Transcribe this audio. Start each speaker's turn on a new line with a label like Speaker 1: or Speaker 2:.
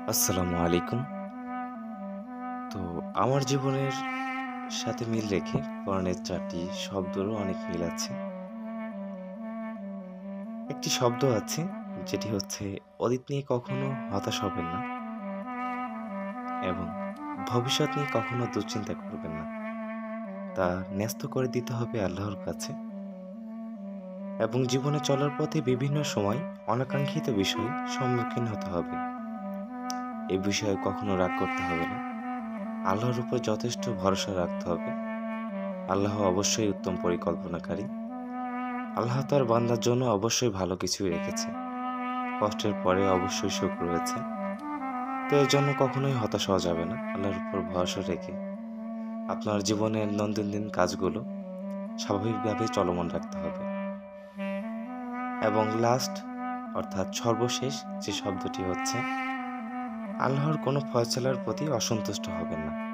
Speaker 1: আসসালামু আলাইকুম। তো আমার জীবনের সাথে মিল রেখে কোরআনের ৪ টি শব্দেরও অনেক মিল আছে। একটি শব্দ আছে যেটি হচ্ছে, "অতীত নিয়ে কখনো হতাশ হবেন না এবং ভবিষ্যৎ নিয়ে কখনো দুশ্চিন্তা করবেন না। তা ন্যস্ত করে দিতে হবে আল্লাহর কাছে এবং জীবনে চলার পথে বিভিন্ন সময় অনাকাঙ্ক্ষিত বিষয় সম্মুখীন হতে হবে। এই বিষয়ে কখনো রাগ করতে হবে না। আল্লাহর উপর যথেষ্ট ভরসা রাখতে হবে। আল্লাহ অবশ্যই উত্তম পরিকল্পনাকারী। আল্লাহ তার বান্দার জন্য অবশ্যই ভালো কিছুই রেখেছে। কষ্টের পরে অবশ্যই সুখ রয়েছে। তো এর জন্য কখনোই হতাশ হওয়া যাবে না। আল্লাহর উপর ভরসা রেখে আপনার জীবনের দৈনন্দিন কাজগুলো স্বাভাবিকভাবে চলমান রাখতে হবে। এবং লাস্ট অর্থাৎ সর্বশেষ যে শব্দটি হচ্ছে, আল্লাহর কোনো ফয়সালার প্রতি অসন্তুষ্ট হবেন না।